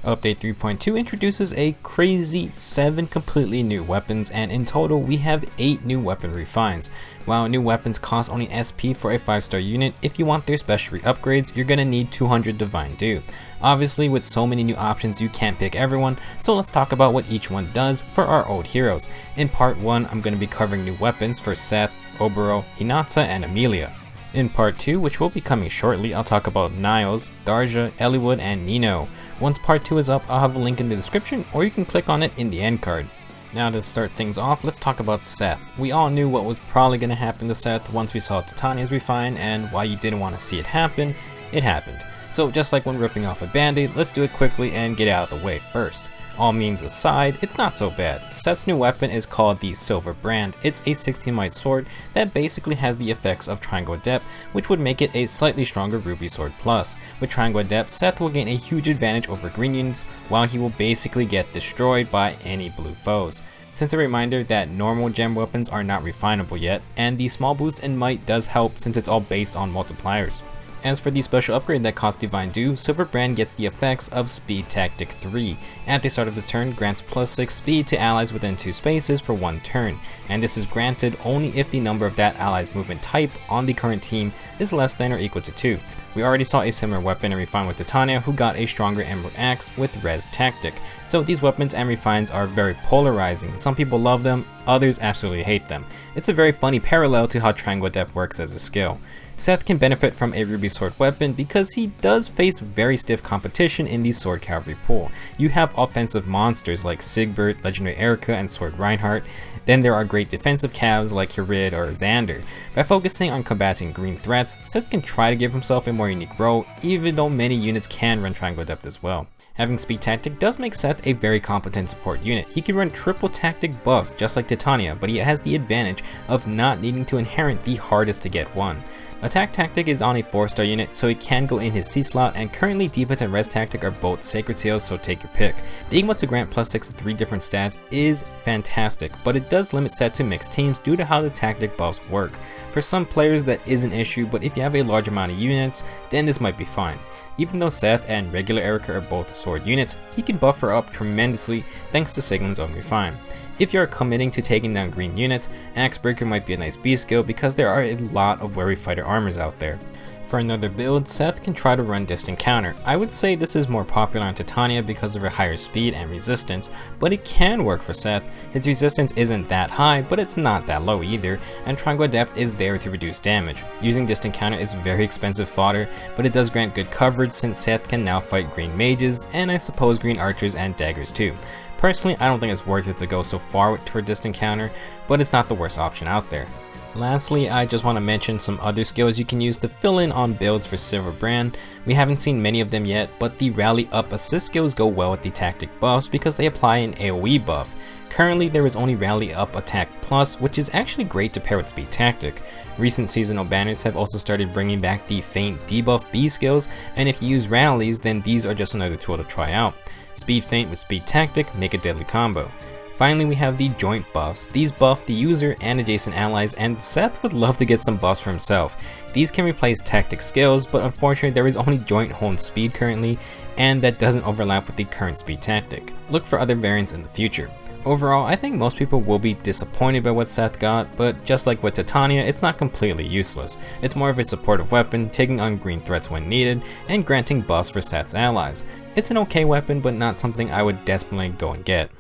Update 3.2 introduces a crazy 7 completely new weapons, and in total we have 8 new weapon refines. While new weapons cost only SP for a 5-star unit, if you want their specialty upgrades, you're gonna need 200 Divine Dew. Obviously, with so many new options you can't pick everyone, so let's talk about what each one does for our old heroes. In part 1, I'm gonna be covering new weapons for Seth, Oboro, Hinata, and Amelia. In part 2, which will be coming shortly, I'll talk about Niles, Darja, Eliwood, and Nino. Once part 2 is up, I'll have a link in the description, or you can click on it in the end card. Now to start things off, let's talk about Seth. We all knew what was probably going to happen to Seth once we saw KATANA's refine, and while you didn't want to see it happen, it happened. So just like when ripping off a band-aid, let's do it quickly and get out of the way first. All memes aside, it's not so bad. Seth's new weapon is called the SILVERBRAND. It's a 16-mite sword that basically has the effects of Triangle Adept, which would make it a slightly stronger Ruby Sword Plus. With Triangle Adept, Seth will gain a huge advantage over green units, while he will basically get destroyed by any blue foes. Since a reminder that normal gem weapons are not refinable yet, and the small boost in might does help since it's all based on multipliers. As for the special upgrade that costs Divine Dew, SILVERBRAND gets the effects of Speed Tactic 3. At the start of the turn, grants +6 speed to allies within 2 spaces for 1 turn, and this is granted only if the number of that ally's movement type on the current team is less than or equal to 2. We already saw a similar weapon and refine with KATANA, who got a stronger Emerald Axe with Res Tactic. So these weapons and refines are very polarizing. Some people love them, others absolutely hate them. It's a very funny parallel to how Triangle Adept works as a skill. Seth can benefit from a Ruby Sword weapon because he does face very stiff competition in the Sword Cavalry pool. You have offensive monsters like Sigbert, Legendary Erica, and Sword Reinhardt. Then there are great defensive calves like Hirid or Xander. By focusing on combating green threats, Seth can try to give himself a more unique role, even though many units can run Triangle Adept as well. Having Speed Tactic does make Seth a very competent support unit. He can run triple tactic buffs just like KATANA, but he has the advantage of not needing to inherit the hardest to get one. Attack Tactic is on a 4-star unit, so it can go in his C slot, and currently Defense and Res Tactic are both Sacred Seals, so take your pick. Being able to grant +6 to 3 different stats is fantastic, but it does limit Seth to mixed teams due to how the tactic buffs work. For some players that is an issue, but if you have a large amount of units, then this might be fine. Even though Seth and regular Erica are both sword units, he can buff her up tremendously thanks to Sigmund's own refine. If you are committing to taking down green units, Axebreaker might be a nice B skill because there are a lot of Wary Fighter armors out there. For another build, Seth can try to run Distant Counter. I would say this is more popular on KATANA because of her higher speed and resistance, but it can work for Seth. His resistance isn't that high, but it's not that low either, and Triangle Adept is there to reduce damage. Using Distant Counter is very expensive fodder, but it does grant good coverage since Seth can now fight green mages, and I suppose green archers and daggers too. Personally, I don't think it's worth it to go so far for Distant Counter, but it's not the worst option out there. Lastly, I just want to mention some other skills you can use to fill in on builds for SILVERBRAND. We haven't seen many of them yet, but the Rally Up assist skills go well with the tactic buffs because they apply an AoE buff. Currently, there is only Rally Up Attack Plus, which is actually great to pair with Speed Tactic. Recent seasonal banners have also started bringing back the Feint debuff B skills, and if you use rallies, then these are just another tool to try out. Speed Feint with Speed Tactic make a deadly combo. Finally, we have the joint buffs. These buff the user and adjacent allies, and Seth would love to get some buffs for himself. These can replace tactic skills, but unfortunately there is only joint honed speed currently, and that doesn't overlap with the current speed tactic. Look for other variants in the future. Overall, I think most people will be disappointed by what Seth got, but just like with KATANA, it's not completely useless. It's more of a supportive weapon, taking on green threats when needed, and granting buffs for Seth's allies. It's an okay weapon, but not something I would desperately go and get.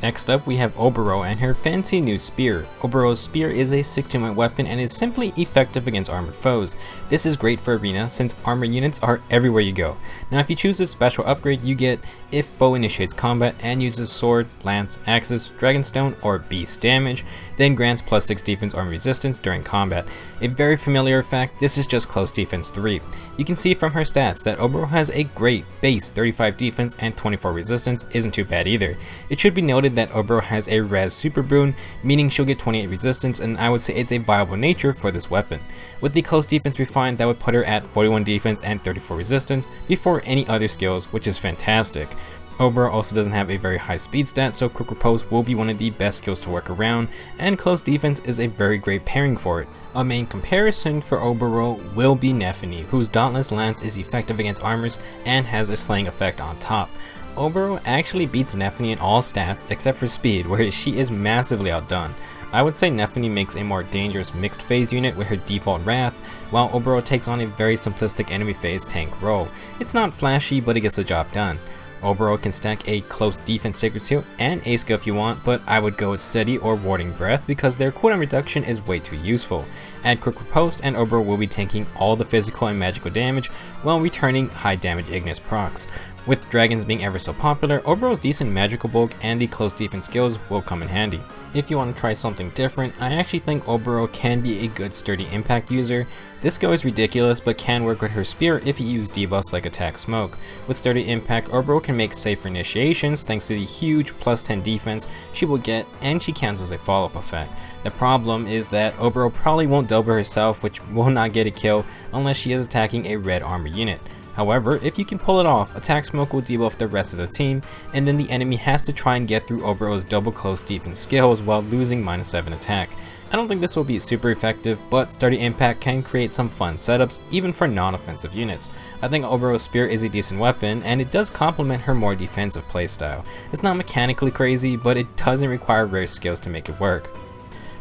Next up, we have Oboro and her fancy new spear. OBORO'S spear is a 16-mite weapon and is simply effective against armored foes. This is great for arena since armored units are everywhere you go. Now if you choose this special upgrade, you get if foe initiates combat and uses sword, lance, axes, dragonstone, or beast damage, then grants +6 defense or resistance during combat. A very familiar fact, this is just close defense 3. You can see from her stats that Oboro has a great base 35 defense and 24 resistance isn't too bad either. It should be noted that Oboro has a res super boon, meaning she'll get 28 resistance, and I would say it's a viable nature for this weapon. With the close defense refined, that would put her at 41 defense and 34 resistance before any other skills, which is fantastic. Oboro also doesn't have a very high speed stat, so quick riposte will be one of the best skills to work around, and close defense is a very great pairing for it. A main comparison for Oboro will be Nephany, whose Dauntless Lance is effective against armors and has a slaying effect on top. Oboro actually beats Nephany in all stats except for speed, where she is massively outdone. I would say Nephany makes a more dangerous mixed phase unit with her default Wrath, while Oboro takes on a very simplistic enemy phase tank role. It's not flashy, but it gets the job done. Oboro can stack a close defense sacred seal and a skill if you want, but I would go with steady or warding breath because their cooldown reduction is way too useful. Add quick riposte and Oboro will be tanking all the physical and magical damage while returning high damage Ignis procs. With dragons being ever so popular, Oboro's decent magical bulk and the close defense skills will come in handy. If you want to try something different, I actually think Oboro can be a good sturdy impact user. This skill is ridiculous but can work with her spear if you use debuffs like attack smoke. With sturdy impact, Oboro can make safer initiations thanks to the huge plus 10 defense she will get, and she counts as a follow-up effect. The problem is that Oboro probably won't double herself, which will not get a kill unless she is attacking a red armor unit. However, if you can pull it off, attack smoke will debuff the rest of the team, and then the enemy has to try and get through Oboro's double close defense skills while losing -7 attack. I don't think this will be super effective, but sturdy impact can create some fun setups even for non-offensive units. I think Oboro's spear is a decent weapon, and it does complement her more defensive playstyle. It's not mechanically crazy, but it doesn't require rare skills to make it work.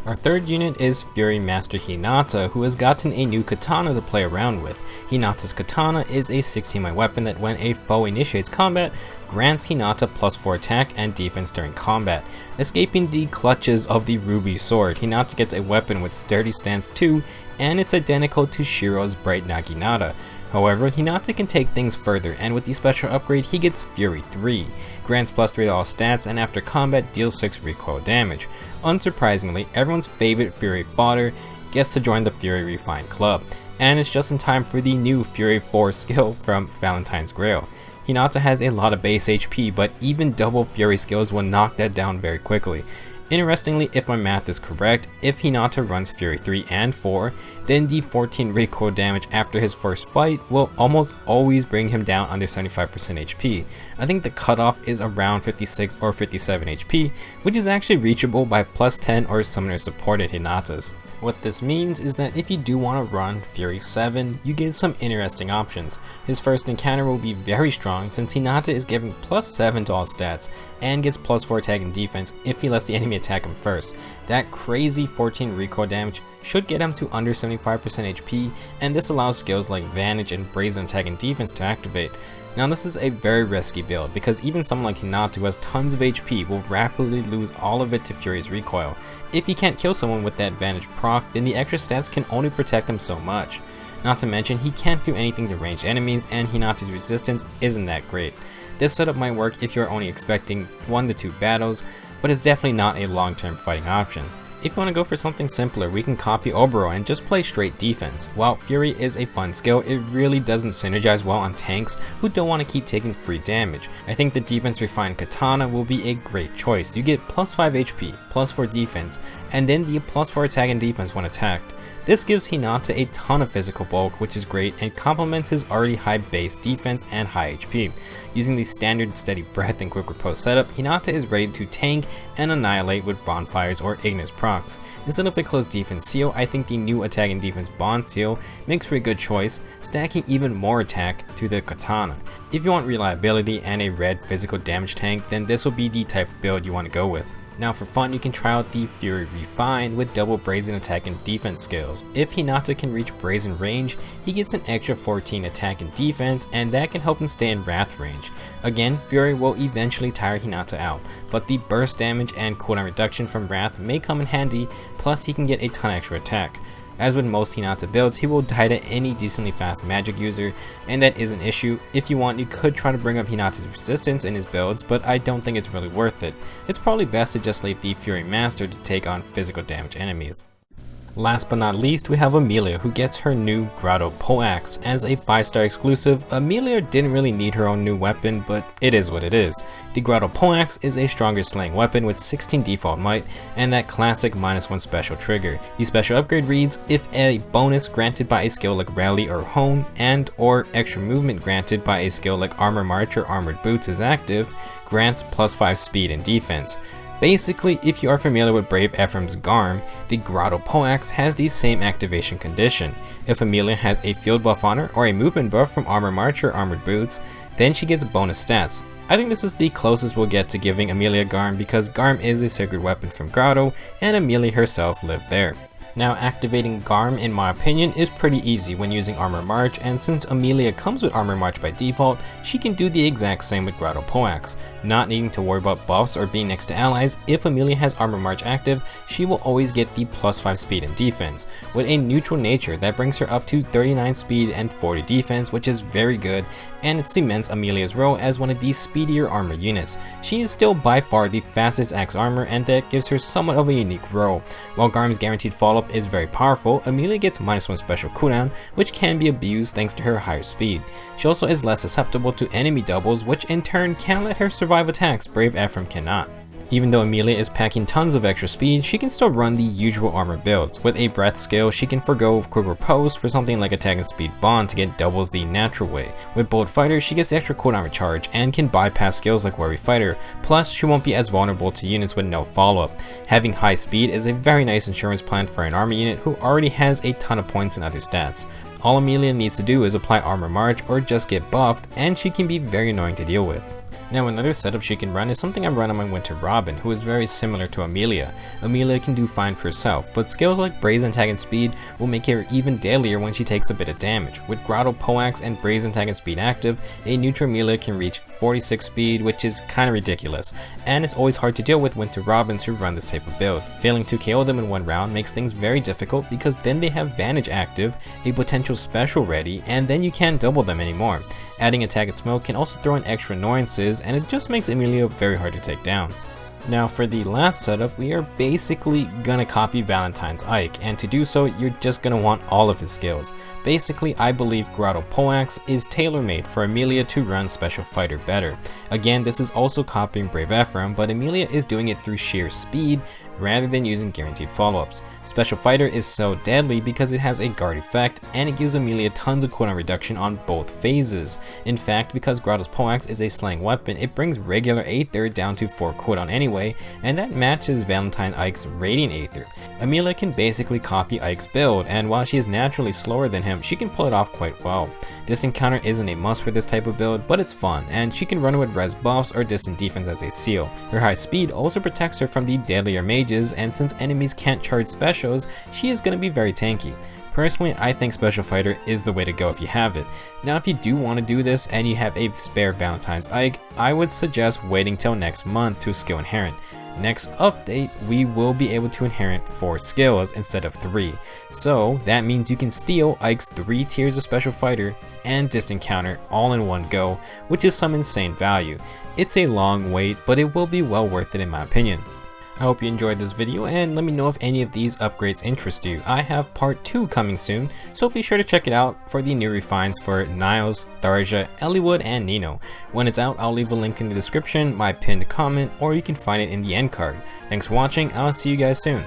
Our third unit is Fury Master Hinata, who has gotten a new katana to play around with. Hinata's katana is a 16-point weapon that when a foe initiates combat, grants Hinata +4 attack and defense during combat. Escaping the clutches of the Ruby Sword, Hinata gets a weapon with sturdy stance too, and it's identical to Shiro's Bright Naginata. However, Hinata can take things further, and with the special upgrade he gets Fury 3, grants +3 to all stats, and after combat deals 6 recoil damage. Unsurprisingly, everyone's favorite Fury fodder gets to join the Fury Refined Club, and it's just in time for the new Fury 4 skill from Valentine's Grail. Hinata has a lot of base HP, but even double Fury skills will knock that down very quickly. Interestingly, if my math is correct, if Hinata runs Fury 3 and 4, then the 14 recoil damage after his first fight will almost always bring him down under 75% HP. I think the cutoff is around 56 or 57 HP, which is actually reachable by +10 or summoner supported Hinatas. What this means is that if you do want to run Fury 7, you get some interesting options. His first encounter will be very strong since Hinata is given +7 to all stats and gets +4 attack and defense if he lets the enemy attack him first. That crazy 14 recoil damage should get him to under 75% HP, and this allows skills like Vantage and Brazen attack and defense to activate. Now this is a very risky build because even someone like Hinata who has tons of HP will rapidly lose all of it to Fury's recoil. If he can't kill someone with that Vantage proc, then the extra stats can only protect him so much. Not to mention he can't do anything to ranged enemies, and Hinata's resistance isn't that great. This setup might work if you're only expecting 1 to 2 battles, but it's definitely not a long-term fighting option. If you want to go for something simpler, we can copy Oboro and just play straight defense. While Fury is a fun skill, it really doesn't synergize well on tanks who don't want to keep taking free damage. I think the defense refined katana will be a great choice. You get +5 HP, +4 defense, and then the +4 attack and defense when attacked. This gives Hinata a ton of physical bulk, which is great and complements his already high base defense and high HP. Using the standard steady breath and quick riposte setup, Hinata is ready to tank and annihilate with bonfires or Ignis procs. Instead of a close defense seal, I think the new attack and defense bond seal makes for a good choice, stacking even more attack to the katana. If you want reliability and a red physical damage tank, then this will be the type of build you want to go with. Now for fun, you can try out the Fury Refined with double Brazen attack and defense skills. If Hinata can reach Brazen range, he gets an extra 14 attack and defense, and that can help him stay in Wrath range. Again, Fury will eventually tire Hinata out, but the burst damage and cooldown reduction from Wrath may come in handy, plus he can get a ton extra attack. As with most Hinata builds, he will die to any decently fast magic user, and that is an issue. If you want, you could try to bring up Hinata's resistance in his builds, but I don't think it's really worth it. It's probably best to just leave the Fury Master to take on physical damage enemies. Last but not least, we have Amelia, who gets her new GRADO POLEAX. As a 5-star exclusive, Amelia didn't really need her own new weapon, but it is what it is. The GRADO POLEAX is a stronger slaying weapon with 16 default might and that classic -1 special trigger. The special upgrade reads, if a bonus granted by a skill like Rally or Hone and or extra movement granted by a skill like Armor March or Armored Boots is active, grants +5 speed and defense. Basically, if you are familiar with Brave Ephraim's Garm, the GRADO POLEAX has the same activation condition. If Amelia has a field buff on her or a movement buff from Armor March or Armored Boots, then she gets bonus stats. I think this is the closest we'll get to giving Amelia Garm, because Garm is a sacred weapon from Grado, and Amelia herself lived there. Now, activating Garm, in my opinion, is pretty easy when using Armor March, and since Amelia comes with Armor March by default, she can do the exact same with Grado POLEAX. Not needing to worry about buffs or being next to allies, if Amelia has Armor March active, she will always get the +5 speed and defense. With a neutral nature, that brings her up to 39 speed and 40 defense, which is very good, and it cements Amelia's role as one of the speedier armor units. She is still by far the fastest axe armor, and that gives her somewhat of a unique role. While Garm's guaranteed follow-up is very powerful, Amelia gets -1 special cooldown, which can be abused thanks to her higher speed. She also is less susceptible to enemy doubles, which in turn can let her survive attacks Brave Ephraim cannot. Even though Amelia is packing tons of extra speed, she can still run the usual armor builds. With a breath skill, she can forgo quick riposte for something like attack and speed bond to get doubles the natural way. With bold fighter, she gets the extra cooldown recharge and can bypass skills like wary fighter, plus she won't be as vulnerable to units with no follow-up. Having high speed is a very nice insurance plan for an army unit who already has a ton of points and other stats. All Amelia needs to do is apply Armor March or just get buffed, and she can be very annoying to deal with. Now, another setup she can run is something I run on my Winter Robin, who is very similar to Amelia. Amelia can do fine for herself, but skills like Brazen Tag and Speed will make her even deadlier when she takes a bit of damage. With Grado POLEAX and Brazen Tag and Speed active, a neutral Amelia can reach 46 speed, which is kinda ridiculous, and it's always hard to deal with Winter Robins who run this type of build. Failing to KO them in one round makes things very difficult, because then they have Vantage active, a potential special ready, and then you can't double them anymore. Adding Attack and Smoke can also throw in extra annoyances, and it just makes Amelia very hard to take down. Now, for the last setup, we are basically gonna copy Valentine's Ike, and to do so, you're just gonna want all of his skills. Basically, I believe Grado POLEAX is tailor-made for Amelia to run Special Fighter better. Again, this is also copying Brave Ephraim, but Amelia is doing it through sheer speed rather than using guaranteed follow-ups. Special Fighter is so deadly because it has a guard effect, and it gives Amelia tons of cooldown reduction on both phases. In fact, because Grado's POLEAX is a slaying weapon, it brings regular Aether down to 4 cooldown anyway, and that matches Valentine Ike's Radiant Aether. Amelia can basically copy Ike's build, and while she is naturally slower than him, she can pull it off quite well. Distant Counter isn't a must for this type of build, but it's fun, and she can run with res buffs or distant defense as a seal. Her high speed also protects her from the deadlier mages, and since enemies can't charge specials, she is going to be very tanky. Personally, I think Special Fighter is the way to go if you have it. Now, if you do want to do this and you have a spare Valentine's Ike, I would suggest waiting till next month to skill inherent. Next update, we will be able to inherit 4 skills instead of 3. So that means you can steal Ike's 3 tiers of Special Fighter and Distant Counter all in one go, which is some insane value. It's a long wait, but it will be well worth it in my opinion. I hope you enjoyed this video, and let me know if any of these upgrades interest you. I have part 2 coming soon, so be sure to check it out for the new refines for Niles, Tharja, Eliwood, and Nino. When it's out, I'll leave a link in the description, my pinned comment, or you can find it in the end card. Thanks for watching, I'll see you guys soon.